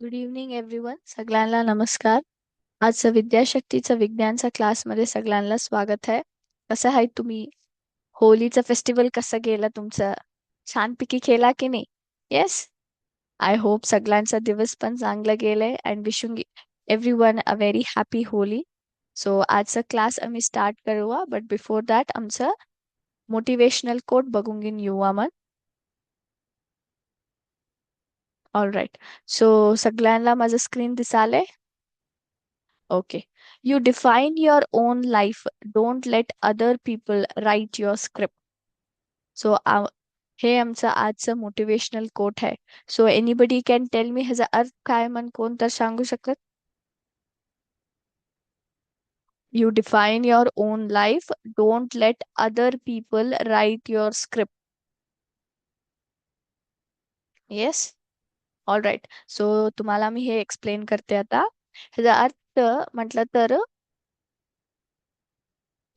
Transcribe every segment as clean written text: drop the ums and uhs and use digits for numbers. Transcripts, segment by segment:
Good evening everyone. सगळ्यांना नमस्कार. आज विद्याशक्तीचा विज्ञानचा क्लासमध्ये सगळ्यांना स्वागत आहे. कसं आहे तुम्ही? होलीचं फेस्टिवल कसं गेलं तुमचं? छानपैकी केला की नाही? येस. आय होप सगळ्यांचा दिवस पण चांगला गेलाय and wishing everyone a very happy Holi. So आजचा क्लास आम्ही स्टार्ट करूया, बट बिफोर दॅट आमचं मोटिवेशनल कोट बघून घेऊन येऊ आपण. All right. सो सगळ्यांना माझं स्क्रीन दिसालय? Okay. You define your own life. Don't let other people write your script. So, हे आमचं आजचं मोटिवेशनल कोट आहे. सो एनीबडी कॅन टेल मी ह्याचा अर्थ काय मन कोण तर सांगू शकत? You define your own life. Don't let other people write your script. Yes? All right. So तुम्हाला मी हे एक्सप्लेन करते आता. ह्याचा अर्थ म्हटलं तर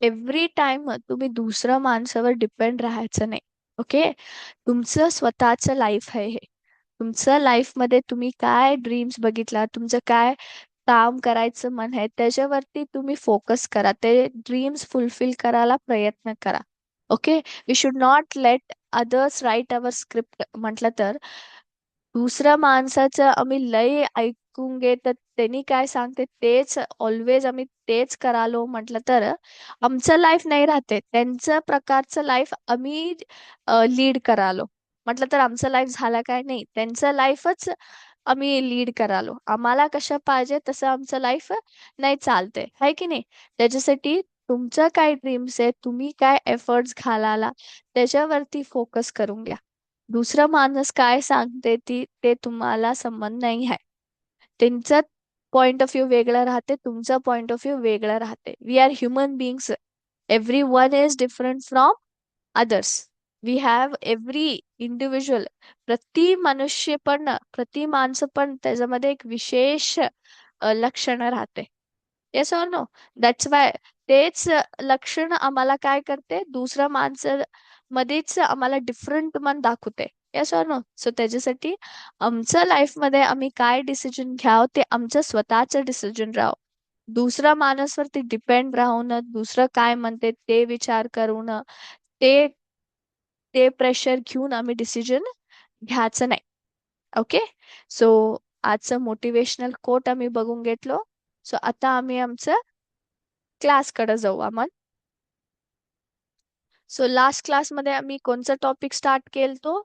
एव्हरी टाइम तुम्ही दुसऱ्या माणसावर डिपेंड राहायचं नाही. ओके. तुमचं स्वतःचं लाईफ आहे हे. तुमचं लाईफ मध्ये तुम्ही काय ड्रीम्स बघितला, तुमचं काय काम करायचं मन आहे, त्याच्यावरती तुम्ही फोकस करा. ते ड्रीम्स फुलफिल करायला प्रयत्न करा. Okay. We should not let others write our script. म्हटलं तर दुसऱ्या माणसाचं आम्ही लय ऐकून घे तर त्यांनी काय सांगते तेच ऑलवेज आम्ही तेच करालो म्हटलं तर आमचं लाईफ नाही राहते. त्यांचं प्रकारचं लाईफ आम्ही लीड करालो म्हटलं तर आमचं लाईफ झालं काय नाही, त्यांचं लाईफच आम्ही लीड करालो. आम्हाला कशा पाहिजे तसं आमचं लाईफ नाही चालते, आहे की नाही? त्याच्यासाठी तुमचं काय ड्रीम्स आहे, तुम्ही काय एफर्ट्स घालाला, त्याच्यावरती फोकस करून घ्या. दुसरा माणूस काय सांगते ते तुम्हाला संबंध नाही आहे. त्यांचा पॉइंट ऑफ व्ह्यू वेगळा राहते, तुमचा पॉइंट ऑफ व्ह्यू वेगळा राहते. We are human beings. Every one is different from others. We have every individual. प्रति माणसं पण त्याच्यामध्ये एक विशेष लक्षण राहते. Yes or no? That's why तेच लक्षण आम्हाला काय करते, दुसऱ्या माणसं मध्येच आम्हाला डिफरंट मन दाखवते. Yes or no? सो त्याच्यासाठी आमच्या लाईफमध्ये आम्ही काय डिसिजन घ्याव ते आमचं स्वतःचं डिसिजन राहावं. दुसऱ्या माणसावरती डिपेंड राहून दुसरं काय म्हणते ते विचार करून ते ते प्रेशर घेऊन आम्ही डिसिजन घ्यायचं नाही. ओके. सो आजचं मोटिवेशनल कोट आम्ही बघून घेतलो. सो आता आम्ही आमचं क्लासकडे जाऊ आपण. सो लास्ट क्लासमध्ये आम्ही कोणचा टॉपिक स्टार्ट केलतो?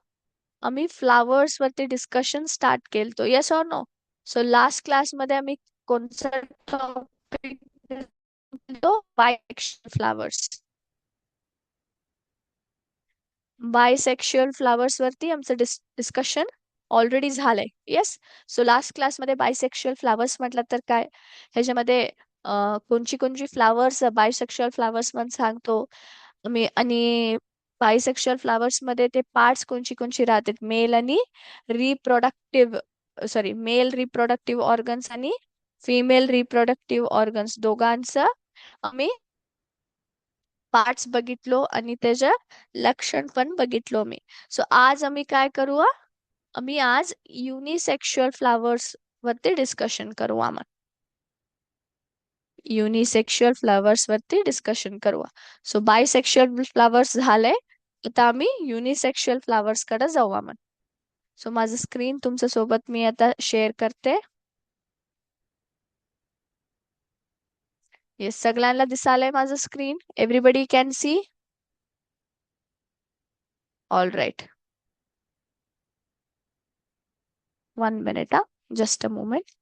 आम्ही फ्लावर्स वरती डिस्कशन स्टार्ट केलतो. Yes or no? So last क्लासमध्ये आम्ही कोणचा टॉपिक केलतो? Bisexual flowers. बायसेक्शुअल फ्लावर्स वरती आमचं डिस्कशन ऑलरेडी झालंय. येस. सो लास्ट क्लासमध्ये बायसेक्शुअल फ्लावर्स म्हटलं तर काय, ह्याच्यामध्ये कोणची कोणची फ्लावर्स बायसेक्शुअल फ्लावर्स म्हणून सांगतो मी. आणि बायसेक्शुअल फ्लावर्स मध्ये ते पार्ट्स कोणची कोणची राहतात, मेल आणि रिप्रोडक्टिव्ह मेल रिप्रोडक्टिव्ह ऑर्गन्स आणि फिमेल रिप्रोडक्टिव्ह ऑर्गन्स दोघांचं आम्ही पार्ट्स बघितलो आणि त्याच्या लक्षण पण बघितलो मी. सो आज आम्ही काय करू? आम्ही आज युनिसेक्शुअल फ्लावर्स वरती डिस्कशन करू. आम्हाला युनिसेक्शुअल फ्लावर्स वरती डिस्कशन करू. सो बायसेक्शुअल फ्लावर्स झाले, आता आम्ही युनिसेक्शुअल फ्लावर्स कडे जाऊ आपण. सो माझं स्क्रीन तुमच्या सोबत मी आता शेअर करते. येस, सगळ्यांना दिसालय माझं screen? Everybody can see? All right. 1 minute, just a moment.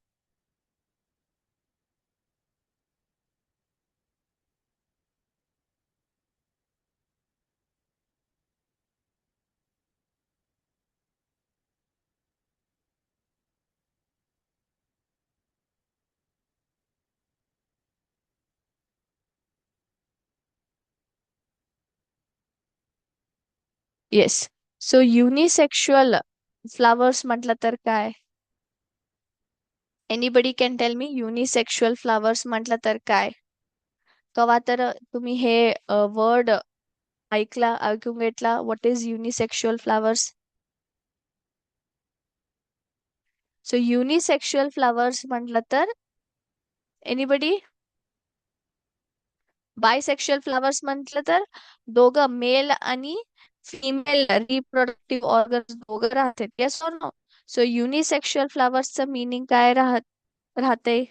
Yes. So unisexual flowers म्हटलं तर काय? Anybody can tell me unisexual flowers म्हटलं तर काय? कवा तर तुम्ही हे वर्ड ऐकून घेतला? What is unisexual flowers? So unisexual flowers म्हटलं तर एनिबडी. बायसेक्शुअल फ्लावर्स म्हटलं तर दोघं मेल आणि फिमेल रिप्रोडक्टिव्ह ऑर्गन्स दोघं राहतात. येस और नो? सो युनिसेक्शुअल फ्लावर्सचं मिनिंग काय राहते?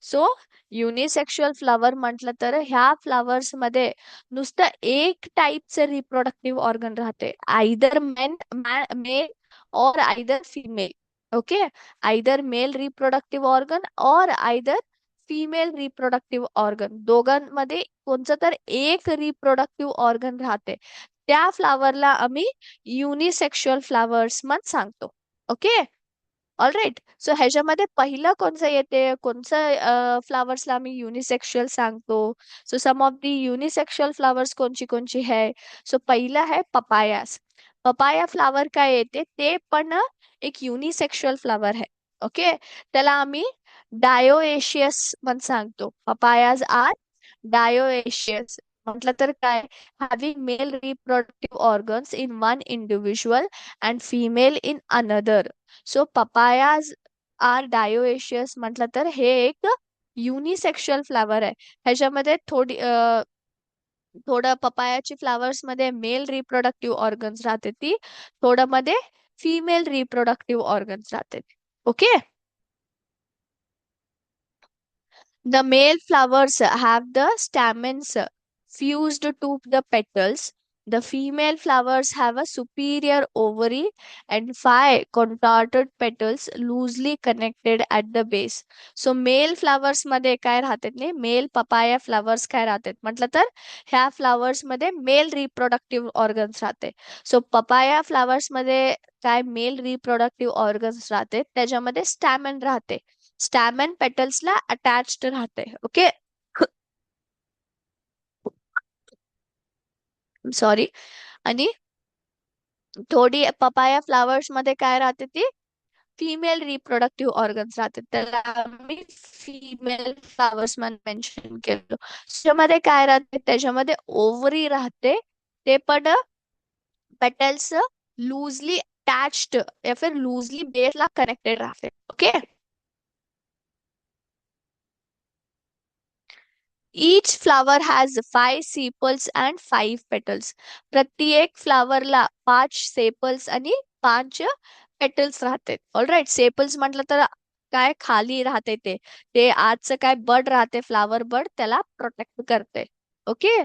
सो युनिसेक्शुअल फ्लॉवर म्हटलं तर ह्या फ्लॉवर्स मध्ये नुसतं एक टाईपचं रिप्रोडक्टिव्ह ऑर्गन राहते. आयदर मेल और either female. Okay. Either mail reproductive organ और आयदर फीमेल रिप्रोडक्टिव्ह ऑर्गन, दोघांमध्ये कोणतं तर एक रिप्रोडक्टिव्ह ऑर्गन राहते. त्या फ्लावरला आम्ही युनिसेक्शुअल फ्लावर्स म्हणून सांगतो. ओके. ऑलराईट. सो ह्याच्यामध्ये पहिलं कोणचं येते, कोणचं फ्लावर्सला आम्ही युनिसेक्शुअल सांगतो? So some of the unisexual flowers कोणची कोणची आहे? सो पहिलं आहे पपायास. पपाया फ्लावर काय येते, ते पण एक युनिसेक्शुअल फ्लावर आहे. ओके. त्याला आम्ही डायोएशियस म्हणून सांगतो. Papayas are dioecious. म्हटलं तर काय, having male reproductive organs in one individual and female in another. So papayas are dioecious म्हटलं तर हे एक युनिसेक्शुअल फ्लावर आहे. ह्याच्यामध्ये थोडं पपायाची फ्लावर्स मध्ये मेल रिप्रोडक्टिव्ह ऑर्गन्स राहते ती, थोडं मध्ये फिमेल रिप्रोडक्टिव्ह ऑर्गन्स राहते. Okay. The male flowers have the stamens fused to the petals. The female flowers have a superior ovary and five contorted petals loosely connected at the base. So male flowers मध्ये काय राहतात नाही, mail papaya flowers काय राहतात म्हटलं तर ह्या flowers मध्ये मेल रिप्रोडक्टिव्ह ऑर्गन्स राहते. सो पपाया फ्लावर्स मध्ये काय मेल रिप्रोडक्टिव्ह ऑर्गन्स राहते, त्याच्यामध्ये स्टॅमेन राहते. स्टॅमेन पेटल्सला अटॅच्ड राहते. ओके. सॉरी. आणि थोडी पपाया फ्लावर्स मध्ये काय राहते ती फिमेल रिप्रोडक्टिव्ह ऑर्गन्स राहते, त्याला आम्ही फिमेल फ्लावर्स म्हणून मेन्शन केलं. त्याच्यामध्ये काय राहते, त्याच्यामध्ये ओव्हरी राहते, ते पण पेटल्स लूजली अटॅच्ड या फिर लूजली बेसला कनेक्टेड राहते. Okay. Each flower has five sepals and five petals. प्रत्येक फ्लावरला पाच सेपल्स आणि पाच पेटल्स राहते. ऑलराईट. सेपल्स म्हटलं तर काय खाली राहते ते ते आजचं काय बड राहते, फ्लावर बड, त्याला प्रोटेक्ट करते. Okay.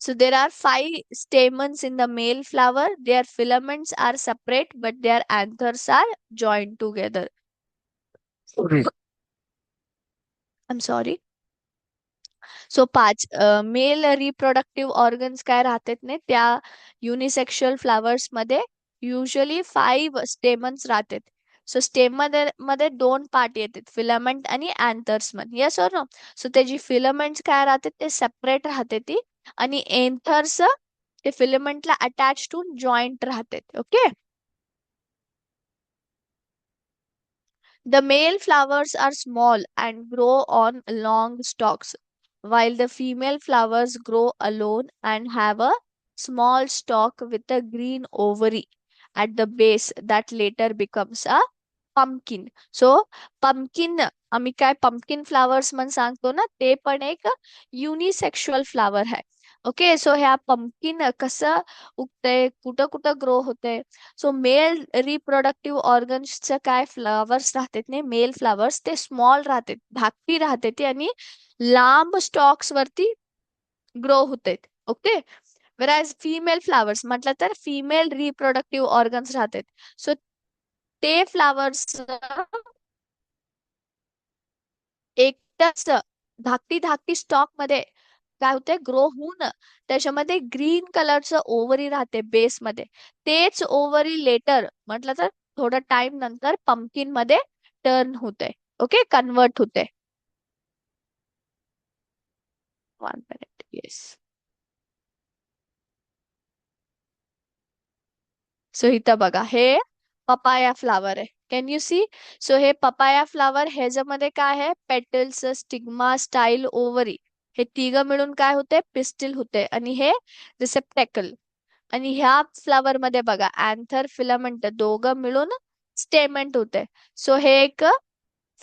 So there are five stamens in the male flower. Their filaments are separate, but their anthers are joined together. I'm sorry. So पाच मेल रिप्रोडक्टिव्ह ऑर्गन्स काय राहतात नाही त्या युनिसेक्शुअल फ्लावर्स मध्ये युजली फाईव्ह स्टेमन्स राहतात. So stem मध्ये मध्ये दोन पार्ट येतात, फिलामेंट आणि अँथर्स मध्ये. येस और नो? सो त्याची फिलामेंट्स काय राहतात ते सेपरेट राहते ती, आणि एंथर्स ते फिलामेंटला अटॅच टू जॉईंट राहतात. Okay. The male flowers are small and grow on long stalks, while the female flowers grow alone and have a small stalk with a green ovary at the base that later becomes a pumpkin. So, pumpkin, आम्ही काय pumpkin flowers म्हणून सांगतो ना, ते पण एक unisexual flower आहे. Okay. So ह्या पंपकिन कसं उगतंय, कुठं कुठं ग्रो होतंय? सो मेल रिप्रोडक्टिव्ह ऑर्गन्सचं काय फ्लावर्स राहतात नाही, मेल फ्लावर्स ते स्मॉल राहतात, धाकटी राहते ती, आणि लांब स्टॉक्स वरती ग्रो होते. ओके. वेराज फीमेल फ्लावर्स म्हटलं तर फीमेल रिप्रोडक्टिव्ह ऑर्गन्स राहतात. सो ते फ्लावर्स एकटाच धाकटी धाकटी स्टॉक मध्ये काय होते, ग्रो होऊन त्याच्यामध्ये ग्रीन कलरचं ओव्हरी राहते बेस मध्ये. तेच ओव्हरी लेटर म्हटलं तर थोडं टाइम नंतर पंपकिन मध्ये टर्न होते. ओके. कन्वर्ट होते. 1 minute. येस. सो इथं बघा, हे पपाया फ्लावर आहे. Can you see? सो हे पपाया फ्लावर ह्याच्यामध्ये काय आहे, पेटल्स, स्टिग्मा, स्टाईल, ओव्हरी हे तिघ मिळून काय होते, पिस्टिल होते. आणि हे रिसेप्टॅकल. आणि ह्या फ्लावर मध्ये बघा अँथर फिलामेंट दोघं मिळून स्टेमेंट होते. सो हे एक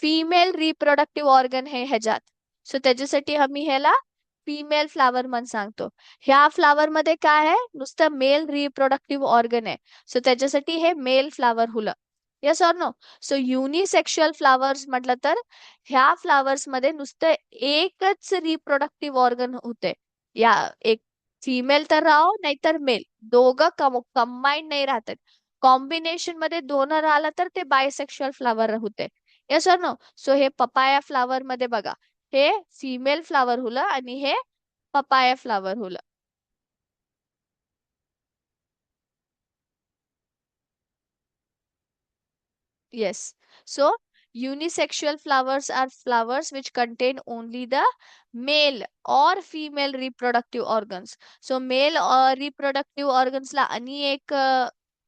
फिमेल रिप्रोडक्टिव्ह ऑर्गन आहे ह्याच्यात. सो त्याच्यासाठी आम्ही ह्याला फिमेल फ्लावर म्हणून सांगतो. ह्या फ्लावर मध्ये काय आहे, नुसतं मेल रिप्रोडक्टिव्ह ऑर्गन आहे. सो त्याच्यासाठी हे मेल फ्लावर हुलं. Yes or no? So unisexual flowers म्हटलं तर ह्या फ्लावर्स मध्ये नुसतं एकच रिप्रोडक्टिव्ह ऑर्गन होते. या एक फिमेल तर राहो नाहीतर मेल, दोघं कंबाईन नाही राहतात. कॉम्बिनेशन मध्ये दोन राहिलं तर ते बायसेक्शुअल फ्लावर होते. Yes or no? सो हे पपाया फ्लावर मध्ये बघा, हे फिमेल फ्लावर हुलं आणि हे पपाया फ्लावर हुलं. Yes. So, unisexual flowers are flowers which contain only the male or female reproductive organs. So, male or reproductive organs ला आणि एक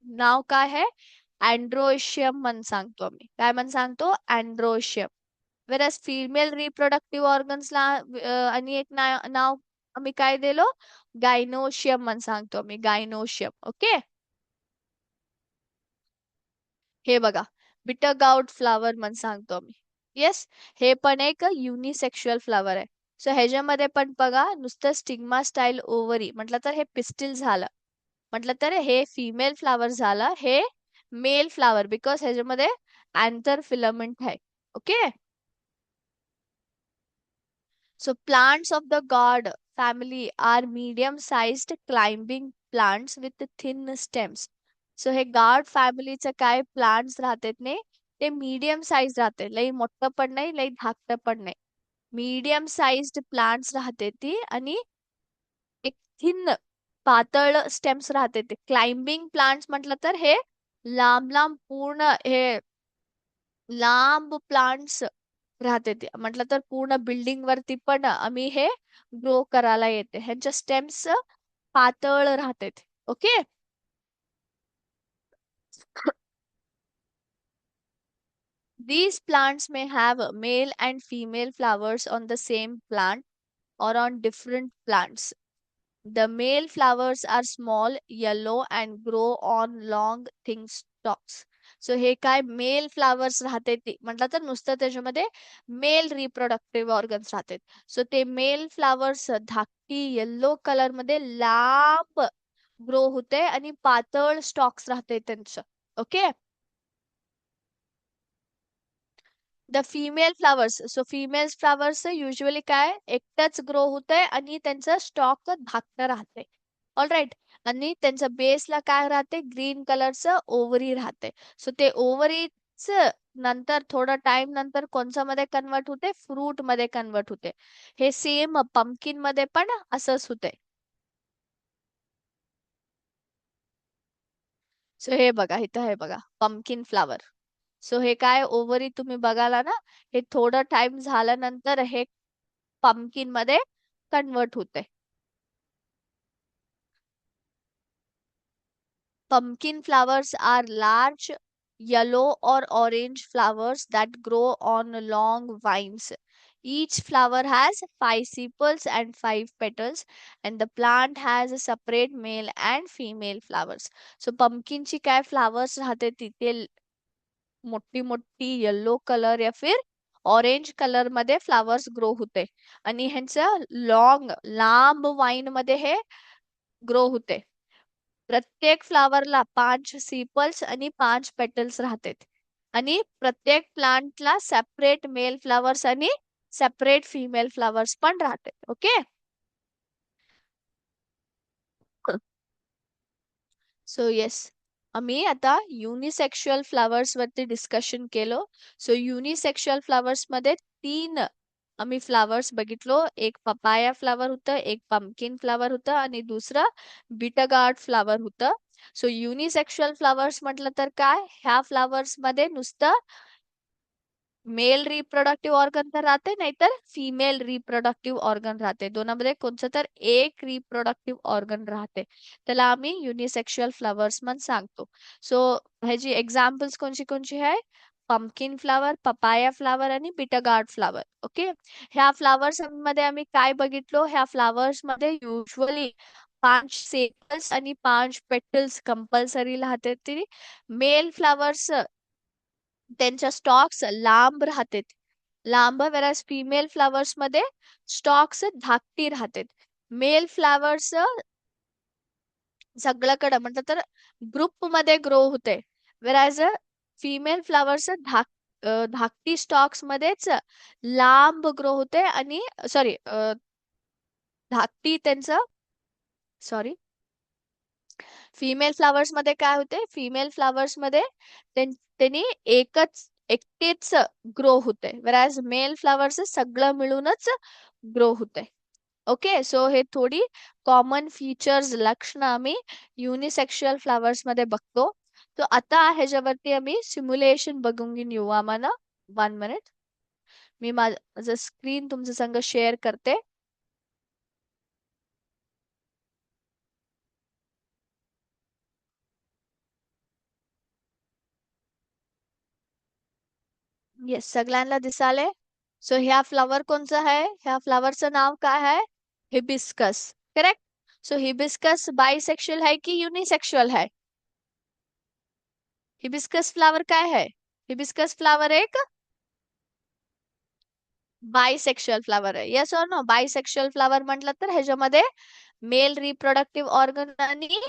नाव काय आहे, अँड्रोशियम म्हणून सांगतो आम्ही. काय म्हणून सांगतो, androecium. whereas female reproductive organs ला आणि एक नाव आम्ही काय दिलो, गायनोशियम म्हणून सांगतो आम्ही, गायनोशियम. ओके. हे बघा, बिटर गाउट फ्लावर म्हणून सांगतो आम्ही. येस. हे पण एक युनिसेक्शुअल फ्लावर आहे. सो ह्याच्यामध्ये पण बघा नुसतं स्टिग्मा स्टाईल ओव्हरी म्हटलं तर हे पिस्टिल झालं. म्हटलं तर हे फिमेल फ्लावर झालं. हे मेल फ्लावर बिकॉज ह्याच्यामध्ये अँथर फिलामेंट आहे. Okay. So plants of the gourd family are medium-sized climbing plants with thin stems. So हे gourd फॅमिलीचं काय प्लांट्स राहतात ने, ते मीडियम साईज राहते. लई मोठं पण नाही, लई धाकटं पण नाही. मीडियम साईज्ड प्लांट्स राहते ती आणि एक थिन पातळ स्टेम्स राहते ते. क्लाइम्बिंग प्लांट्स म्हटलं तर हे लांब लांब पूर्ण हे लांब प्लांट्स राहते ते. म्हटलं तर पूर्ण बिल्डिंग वरती पण आम्ही हे ग्रो करायला येते. ह्यांच्या स्टेम्स पातळ राहतात. Okay. These plants may have male and female flowers on the same plant or on different plants. The male flowers are small, yellow and grow on long, thin stalks. So हे काय male flowers राहते ते म्हटलं तर नुसतं त्याच्यामध्ये male reproductive organs राहतात. So ते मेल फ्लावर्स धाकटी येल्लो कलर मध्ये लांब ग्रो होते आणि पातळ स्टॉक्स राहते त्यांचं. Okay. The female flowers, so female flowers usually काय एकटाच ग्रो होते आणि त्यांचं स्टॉक धाकटं राहते. All right. आणि त्यांच्या बेसला काय राहते, ग्रीन कलरचं ओव्हरी राहते. सो ते ओव्हरीच नंतर थोडा टाइम नंतर कोणच्या मध्ये कन्वर्ट होते, फ्रूट मध्ये कन्वर्ट होते. हे सेम पंपकिन मध्ये पण असंच होते. सो हे बघा इथं आहे बघा पंपकिन फ्लावर. सो हे काय ओव्हरी तुम्ही बघाला ना, हे थोडं टाइम झाल्यानंतर हे पंपकिन मध्ये कन्वर्ट होते. Pumpkin flowers are large yellow or orange flowers that grow on long vines. Each flower has five sepals and five petals, and the plant has a separate male and female flowers. So pumpkin ची काय flowers राहते तिथे मोठी मोठी yellow colour या फिर orange colour मध्ये flowers grow होते. आणि ह्यांचं लॉंग लांब वाईन मध्ये हे ग्रो होते. प्रत्येक फ्लावरला 5 सीपल्स आणि 5 पेटल्स राहतात. आणि प्रत्येक प्लांटला सेपरेट मेल फ्लावर्स आणि सेपरेट फिमेल फ्लावर्स पण राहतात. ओके. सो येस, आम्ही आता युनिसेक्शुअल फ्लावर्स वरती डिस्कशन केलो. सो युनिसेक्शुअल फ्लावर्स मध्ये तीन आम्ही फ्लावर्स बघितलो. एक पपाया फ्लावर होतं, एक पंपकिन फ्लावर होतं आणि दुसरं बिटरगार्ड फ्लावर होतं. सो युनिसेक्शुअल फ्लावर्स म्हटलं तर काय, ह्या फ्लावर्स मध्ये नुसतं मेल रिप्रोडक्टिव्ह ऑर्गन तर राहते नाहीतर फिमेल रिप्रोडक्टिव्ह ऑर्गन राहते. दोनामध्ये कोणतं तर एक रिप्रोडक्टिव्ह ऑर्गन राहते. त्याला आम्ही युनिसेक्शुअल फ्लावर्स म्हणून सांगतो. सो ह्याची एक्झाम्पल्स कोणची कोणची आहे, पंपकिन फ्लावर, पपाया फ्लावर आणि बिटरगार्ड फ्लावर. ओके, ह्या फ्लावर्स मध्ये आम्ही काय बघितलो, ह्या फ्लावर्स मध्ये युजली 5 सेपल्स आणि 5 पेटल्स कंपल्सरी राहते. तरी मेल फ्लावर्स त्यांच्या स्टॉक्स लांब राहतात, लांब, वेराज फिमेल फ्लावर्स मध्ये स्टॉक्स धाकटी राहतात. मेल फ्लावर्स सगळ्याकडे म्हटलं तर ग्रुप मध्ये ग्रो होते, वेराज फिमेल फ्लावर्स धाकटी स्टॉक्स मध्येच लांब ग्रो होते. आणि सॉरी, धाकटी त्यांचं, सॉरी, फिमेल फ्लावर्स मध्ये काय होते, फिमेल फ्लावर्स मध्ये त्यांनी एकटेच ग्रो होते, वेराज मेल फ्लावर्स सगळं मिळूनच ग्रो होते. ओके, सो हे थोडी कॉमन फीचर्स, लक्षणं आम्ही युनिसेक्शुअल फ्लावर्स मध्ये बघतो. तो आता ह्याच्यावरती आम्ही सिम्युलेशन बघून घेऊन येऊ. आम्हाला 1 मिनिट, मी माझं स्क्रीन तुमच्या संग शेअर करते. येस, सगळ्यांना दिसाले. सो ह्या फ्लावर कोणचं आहे, ह्या फ्लावरचं नाव काय आहे, hibiscus. Correct. So hibiscus bisexual है कि यूनिसेक्सुअल है? हिबिस्कस फ्लावर काय है? हिबिस्कस फ्लावर एक बायसेक्शुअल फ्लावर आहे. Yes or no? Bisexual flower म्हटलं तर ह्याच्यामध्ये मेल रिप्रोडक्टिव्ह ऑर्गन आणि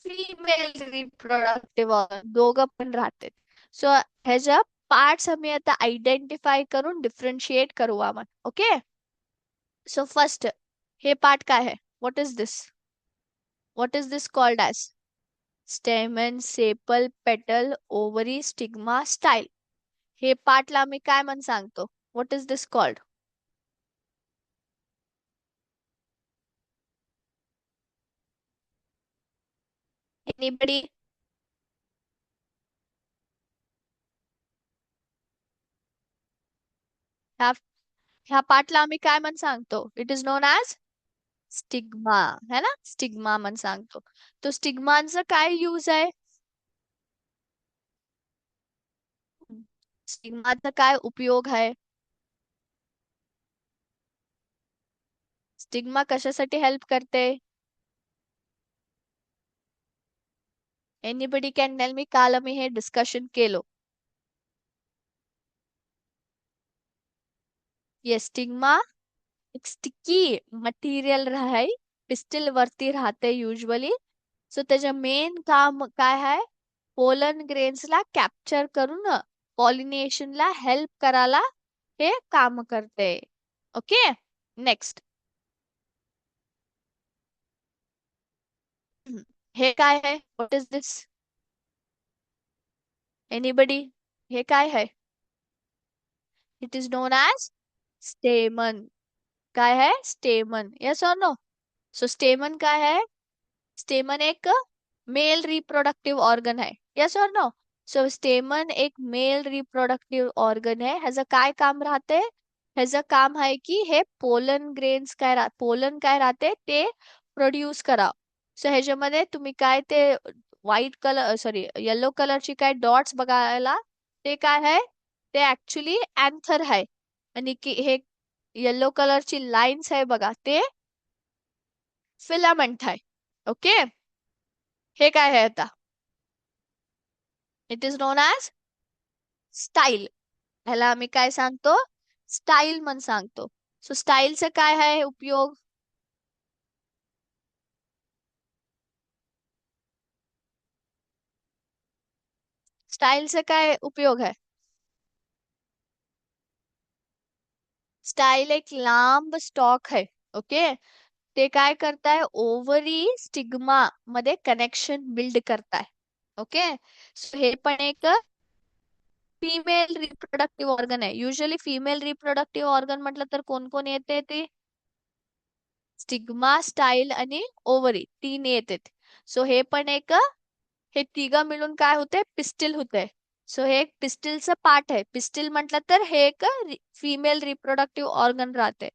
फिमेल रिप्रोडक्टिव्ह ऑर्गन दोघं पण राहते. सो ह्याच्या पार्ट्स आम्ही आता आयडेंटिफाय करून डिफरन्शिएट करू आपण. ओके, सो फर्स्ट हे पार्ट काय आहे? What is this? What is this called as? स्टेमन, sepal, पेटल, ओव्हरी, स्टिग्मा, स्टाईल. हे पार्टला आम्ही काय म्हणून सांगतो? What is this called? Anybody? ह्या ह्या पार्टला आम्ही काय म्हणून सांगतो? It is non as stigma, है ना? स्टिग्मा म्हणून सांगतो. तो स्टिग्माचा काय यूज आहे? स्टिग्माचा काय उपयोग आहे? स्टिग्मा कशासाठी हेल्प करते? एनीबडी कॅन टेल मी? काल आम्ही हे डिस्कशन केलो. येस, स्टिग्मा एक स्टिकी मटेरियल आहे, पिस्टल वरती राहते युजली. सो त्याचं मेन काम काय आहे? पोलन ग्रेन्सला कॅप्चर करून पॉलिनेशनला हेल्प करायला हे काम करते. Okay, next. हे काय आहे? What is this? एनीबडी? हे काय आहे? It is non as स्टेमन. काय है? स्टेमन. Yes or no? सो स्टेमन काय है? स्टेमन एक मेल रिप्रोडक्टिव्ह ऑर्गन आहे. Yes or no? सो स्टेमन एक मेल रिप्रोडक्टिव्ह ऑर्गन आहे. ह्याचं काय काम राहते? ह्याचं काम आहे की हे पोलन ग्रेन्स पोलन काय राहते ते प्रोड्यूस करा. सो ह्याच्यामध्ये तुम्ही काय ते व्हाईट कलर, सॉरी, येलो कलरची काय डॉट्स बघायला, ते काय आहे? ते ऍक्च्युली अँथर आहे. आणि की हे येलो कलरची लाईन्स आहे बघा, ते फिलामेंट आहे. ओके, हे काय आहे आता? It is non as style. ह्याला आम्ही काय सांगतो? स्टाईल म्हणून सांगतो. सो स्टाईलचा काय आहे उपयोग? स्टाईलचा काय उपयोग आहे? स्टाईल एक लांब स्टॉक आहे. ओके, ते काय करताय? ओव्हरी स्टिग्मा मध्ये कनेक्शन बिल्ड करताय. ओके, सो हे पण एक फिमेल रिप्रोडक्टिव्ह ऑर्गन आहे. युजली फिमेल रिप्रोडक्टिव्ह ऑर्गन म्हटलं तर कोण कोण येते? ते स्टिग्मा, स्टाईल आणि ओव्हरी, तीन येते. सो हे पण एक, हे तिघं मिळून काय होते? पिस्टिल होते. सो हे एक पिस्टिलचं पार्ट आहे. पिस्टिल म्हटलं तर हे एक फिमेल रिप्रोडक्टिव्ह ऑर्गन राहते.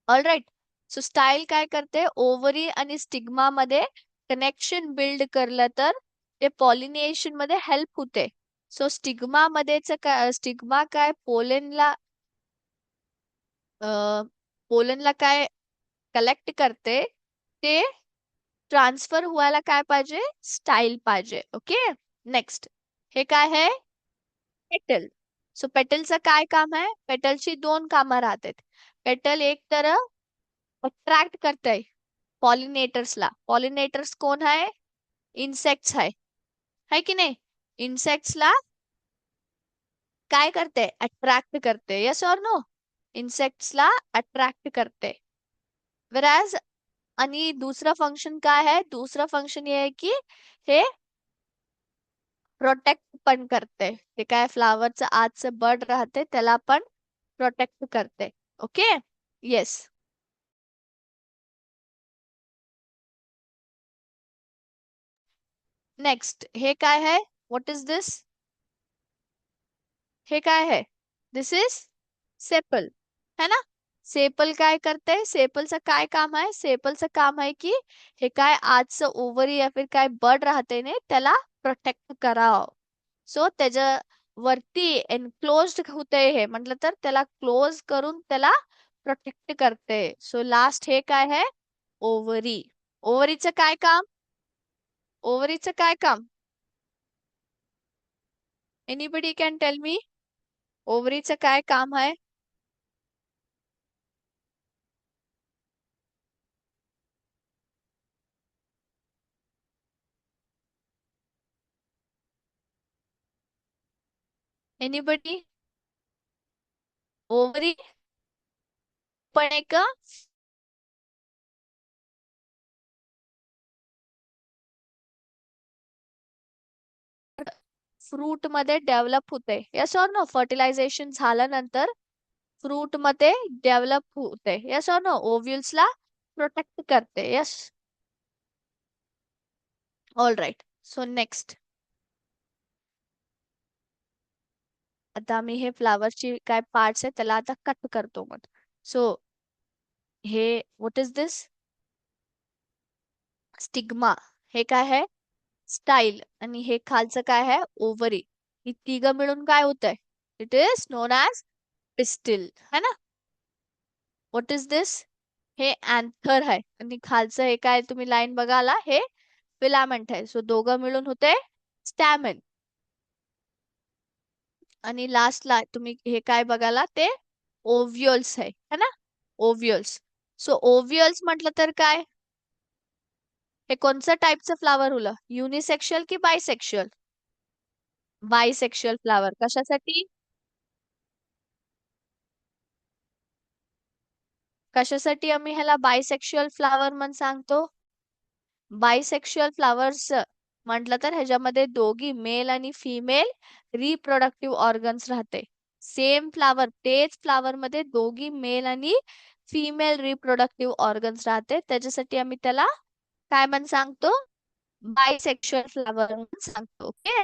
All right. सो स्टाईल काय करते? ओव्हरी आणि स्टिग्मा मध्ये कनेक्शन बिल्ड करलं तर ते पॉलिनेशन मध्ये हेल्प होते. सो स्टिग्मा मध्येच काय, स्टिग्मा काय पोलनला काय कलेक्ट करते, ते ट्रान्सफर व्हायला काय पाहिजे, स्टाईल पाहिजे. ओके. नेक्स्ट, हे काय आहे, पेटल. सो पेटलचं काय काम आहे, पेटलची दोन कामं राहतात. पेटल एक तर अट्रॅक्ट करते पॉलिनेटर्सला. पॉलिनेटर्स कोण आहे, इन्सेक्ट्स है की नाही. इन्सेक्ट्सला काय करते, अट्रॅक्ट करते. यस और नो, इन्सेक्ट्सला अट्रॅक्ट करते. whereas आणि दुसरा फंक्शन काय आहे, दुसरा फंक्शन ये आहे की हे प्रोटेक्ट पण करते. ते काय फ्लावरचं आतचं बड राहते त्याला पण प्रोटेक्ट करते. ओके. येस. नेक्स्ट, हे काय आहे, व्हॉट इज दिस, हे काय है, दिस इज सेपल, है ना. सेपल काय करते, सेपलचं काय काम आहे, सेपलचं काम आहे की हे काय आजचं ओव्हरी या फिर काय बर्ड राहते ने त्याला प्रोटेक्ट करावं. सो त्याच्या वरती एनक्लोज्ड होते, हे म्हटलं तर त्याला क्लोज करून त्याला प्रोटेक्ट करते. सो लास्ट हे काय है, ओव्हरी. ओव्हरीचं काय काम, ओव्हरीचं काय काम, एनीबडी कॅन टेल मी, ओव्हरीचं काय काम आहे. एनीबडी, ओव्हरी पण एक फ्रूट मध्ये डेव्हलप होते. यस और नो, फर्टिलायझेशन झाल्यानंतर फ्रूट मध्ये डेव्हलप होते. यस और नो, ओव्ह्यूल्स ला प्रोटेक्ट करते. Yes. All right. So next, आता आम्ही हे फ्लावरची काय पार्ट्स आहे त्याला आता कट करतो मग. सो हे व्हॉट इज दिस, स्टिग्मा. हे काय आहे, स्टाईल. आणि हे खालचं काय आहे, ओव्हरी. ही तिघ मिळून काय होत आहे, it is non as pistil, है ना. व्हॉट इज दिस, हे अँथर आहे. आणि खालचं हे काय तुम्ही लाईन बघाला, हे फिलामेंट आहे. सो दोघं मिळून होते स्टॅमेन. आणि लास्ट ला तुम्ही हे काय बघाला, ते ओव्ह्युल्स आहे, है ना. ओव्ह्युल्स. सो ओव्ह्युल्स म्हटलं तर काय, हे कोणत्या टाईपचं फ्लावर होलं, युनिसेक्शुअल की बायसेक्शुअल, बायसेक्शुअल फ्लावर. कशासाठी, कशासाठी आम्ही ह्याला बायसेक्शुअल फ्लावर म्हणून सांगतो. बायसेक्शुअल फ्लावर्स म्हटलं तर ह्याच्यामध्ये दोघी मेल आणि फिमेल रिप्रोडक्टिव्ह ऑर्गन्स राहते. सेम फ्लावर, तेच फ्लावर मध्ये दोघी मेल आणि फिमेल रिप्रोडक्टिव्ह ऑर्गन्स राहते. त्याच्यासाठी आम्ही त्याला काय म्हणून सांगतो, बायसेक्शुअल फ्लावर म्हणून सांगतो. Okay.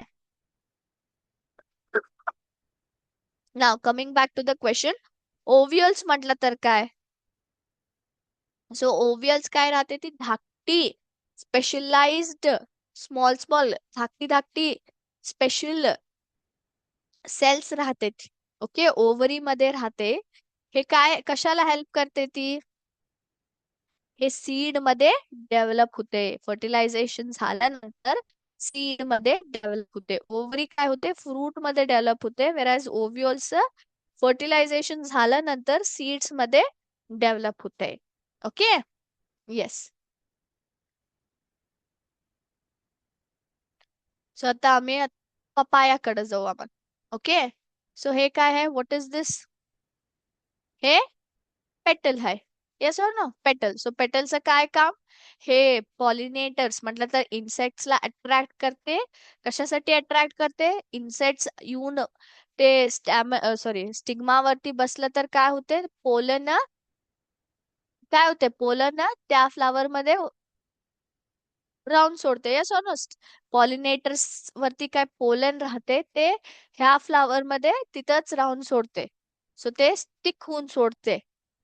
Now coming back to the question, ovules म्हटलं तर काय. सो ओव्ह्युल्स काय राहते, ती धाकटी स्पेशलाइज्ड स्मॉल स्मॉल धाकटी धाकटी स्पेशल सेल्स राहते. ओके, ओव्हरी मध्ये राहते. हे काय कशाला हेल्प करते ती, हे सीड मध्ये डेव्हलप होते. फर्टिलायझेशन झाल्यानंतर सीड मध्ये डेव्हलप होते. ओव्हरी काय होते, फ्रूट मध्ये डेव्हलप होते. वेराज ओव्ह्युल्स फर्टिलायझेशन झाल्यानंतर सीड्स मध्ये डेव्हलप होते. ओके. येस. सो आता आम्ही पपायाकडे जाऊ आपण. ओके. सो हे काय आहे, व्हॉट इज दिस, हे पेटल आहे. येस और नो, पेटल. सो पेटलचं काय काम, हे पॉलिनेटर्स म्हटलं तर इन्सेक्ट्सला अट्रॅक्ट करते. कशासाठी अट्रॅक्ट करते, इन्सेक्ट्स येऊन ते स्टिग्मावरती बसलं तर काय होते, पोलन काय होते, पोलन त्या फ्लावर मध्ये राहून सोडते. यस ऑनस्ट, पॉलिनेटर्स वरती काय पोलन राहते ते ह्या फ्लावर मध्ये तिथंच राहून सोडते. सो ते स्टिक होऊन सोडते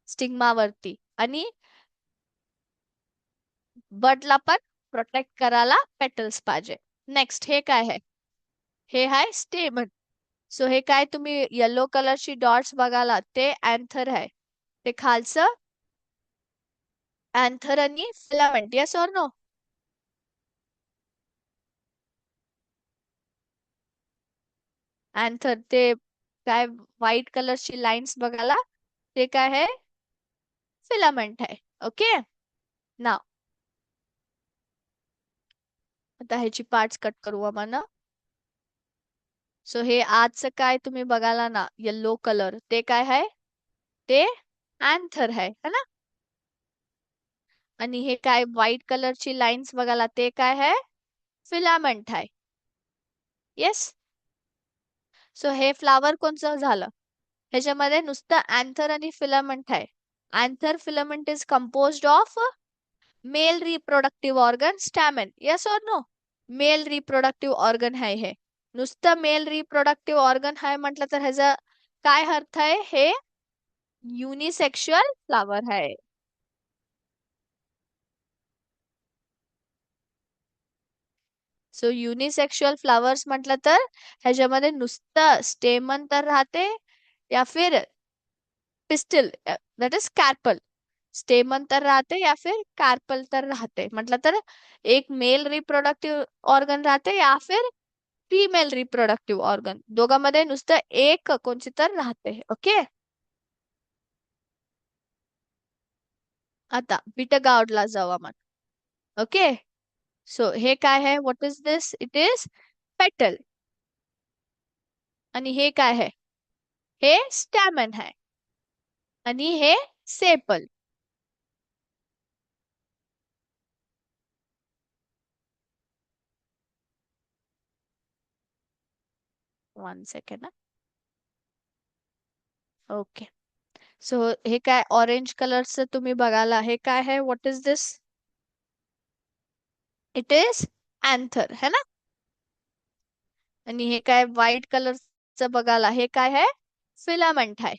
स्टिग्मा वरती. आणि बर्डला पण प्रोटेक्ट करायला पेटल्स पाहिजे. नेक्स्ट हे काय आहे? हे आहे स्टेमन. सो हे काय तुम्ही येलो कलरची डॉट्स बघाला ते अँथर आहे. ते खालचं अँथर आणि filament. Yes or no? Anther ते काय व्हाईट कलरची लाईन्स बघाला ते काय आहे? फिलामेंट आहे. ओके. ना आता ह्याची पार्ट्स कट करू आपण. सो हे आजचं काय तुम्ही बघाला ना येल्लो कलर ते काय आहे? ते अँथर है ना? आणि हे काय व्हाईट कलरची लाईन्स बघाला ते काय आहे? फिलामेंट आहे. येस. सो हे फ्लावर कोणचं झालं? ह्याच्यामध्ये नुसतं अँथर आणि फिलामेंट आहे. Anther filament is composed of male reproductive organ stamen. Yes or no? Male reproductive organ आहे हे. नुसतं मेल रिप्रोडक्टिव्ह ऑर्गन आहे म्हटलं तर ह्याचा काय अर्थ आहे? हे युनिसेक्शुअल फ्लावर आहे. सो युनिसेक्शुअल फ्लावर्स म्हटलं तर ह्याच्यामध्ये नुसतं स्टेमन तर राहते या फिर pistil that is carpel. Stamen तर राहते या फिर कार्पल तर राहते म्हटलं तर एक मेल रिप्रोडक्टिव्ह ऑर्गन राहते या फिर फिमेल रिप्रोडक्टिव्ह ऑर्गन. दोघांमध्ये नुसतं एक कोणची तर राहते. ओके. आता बिटगार्डला जाऊ आपण. ओके. सो हे काय आहे? What is this? It is पेटल. आणि हे काय आहे? हे स्टॅमन आहे. आणि हे सेपल. 1 सेकंड. ओके. सो हे काय ऑरेंज कलरचं तुम्ही बघायला हे काय आहे? What is this? It is anther है ना? आणि हे काय व्हाईट कलरचं बघायला हे काय आहे? फिलामेंट आहे.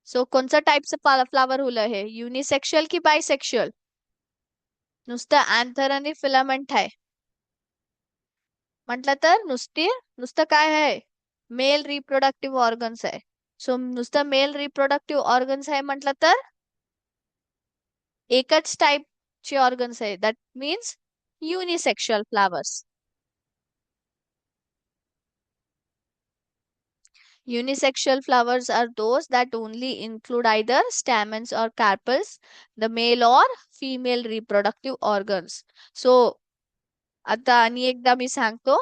सो कोणत्या टाईपचं फ्लावर हुलं हे? युनिसेक्शुअल की बायसेक्शुअल? नुसतं अँथर आणि फिलामेंट आहे म्हटलं तर नुसतं काय आहे? मेल रिप्रोडक्टिव्ह ऑर्गन्स आहे. सो नुसतं मेल रिप्रोडक्टिव्ह ऑर्गन्स आहे म्हटलं तर एकच टाईपचे ऑर्गन्स आहे. That means unisexual flowers. Unisexual flowers are those that only include either stamens or carpels, the male or female reproductive organs. So, आता आणि एकदा मी सांगतो.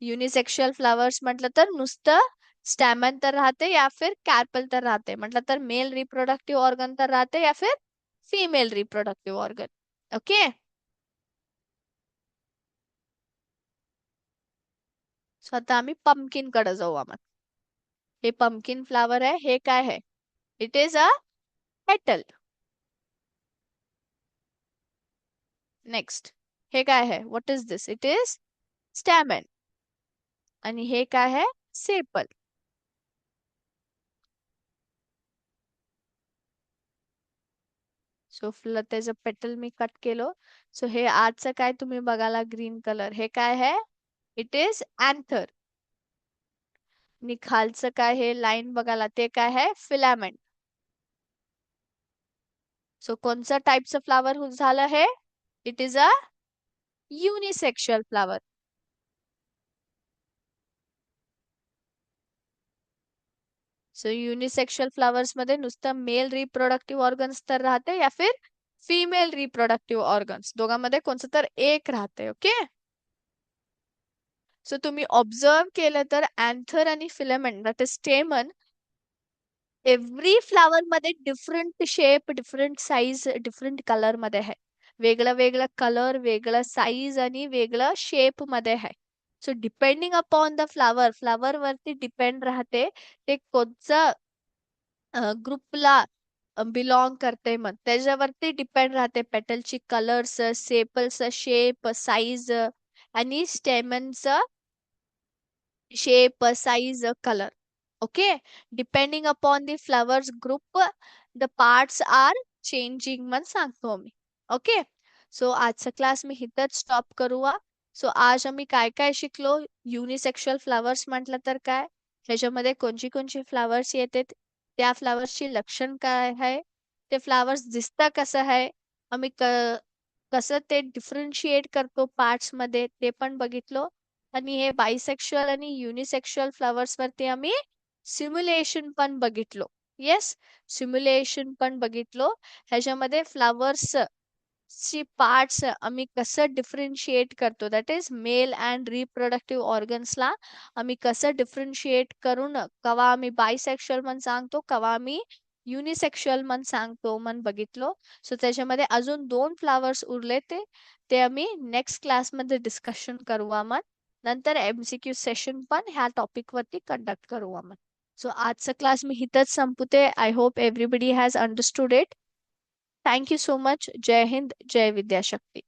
युनिसेक्शुअल फ्लावर्स म्हटलं तर नुसतं स्टॅमन तर राहते या फिर कार्पल तर राहते म्हटलं तर मेल रिप्रोडक्टिव्ह ऑर्गन तर राहते या फिर female reproductive organ. Okay. So आता आम्ही पंपकिन कडे जाऊ आपण. हे पंपकिन फ्लावर आहे. हे काय आहे? इट इज अ पेटल. नेक्स्ट हे काय आहे? What is this? It is stamen. आणि हे काय आहे? सेपल. सो त्याचं पेटल मी कट केलं. सो हे आजचं काय तुम्ही बघायला ग्रीन कलर हे काय आहे? It is anther. आणि खालचं काय हे लाईन बघायला ते काय आहे? फिलामेंट. सो कोणचं टाईपचं फ्लावर झालं हे? It is a unisexual flower. So unisexual flowers मध्ये नुसतं मेल रिप्रोडक्टिव्ह ऑर्गन्स तर राहते या फिर फिमेल रिप्रोडक्टिव्ह ऑर्गन्स दोघांमध्ये कोणतं तर एक राहते. ओके. सो तुम्ही ऑब्झर्व केलं तर अँथर आणि filament that is stamen every flower मध्ये different shape, different size, different colour मध्ये आहे. वेगळं वेगळं कलर, वेगळं साईज आणि वेगळं शेप मध्ये आहे. So depending upon the flower, flower वरती डिपेंड राहते ते कोणचं ग्रुपला बिलॉंग करते मग त्याच्यावरती डिपेंड राहते पेटलची कलर्स, सेपल्स शेप, साईज आणि स्टेमनचं shape, size, color. Okay, depending upon the flowers group, the parts are changing. मन सांगतो मी. Okay, सो आजचा क्लास मी इथंच स्टॉप करू. सो आज आम्ही काय काय शिकलो. युनिसेक्शुअल फ्लावर्स म्हटलं तर काय, ह्याच्यामध्ये कोणची कोणची फ्लावर्स येते, त्या फ्लावर्सची लक्षण काय आहे, ते फ्लावर्स दिसता कसं आहे, आम्ही कसं ते डिफरन्शिएट करतो पार्ट्स मध्ये ते पण बघितलो. आणि हे बायसेक्शुअल आणि युनिसेक्शुअल फ्लावर्स वरती आम्ही सिम्युलेशन पण बघितलो. येस, सिम्युलेशन पण बघितलो. ह्याच्यामध्ये फ्लावर्स ची पार्ट्स आम्ही कसं डिफरन्शिएट करतो, that is male and reproductive ऑर्गन्सला आम्ही कसं डिफरन्शिएट करून कवा आम्ही बायसेक्शुअल मन सांगतो, कवा आम्ही युनिसेक्शुअल मन सांगतो मन बघितलो. सो त्याच्यामध्ये अजून 2 फ्लावर्स उरले, ते ते आम्ही नेक्स्ट क्लासमध्ये डिस्कशन करू आम्हाला. नंतर एमसीक्यू सेशन पण ह्या टॉपिक वरती कंडक्ट करू आम्हाला. सो आजचा क्लास मी इथंच संपवते. I hope everybody has understood it. Thank you so much. जय हिंद, जय विद्याशक्ती.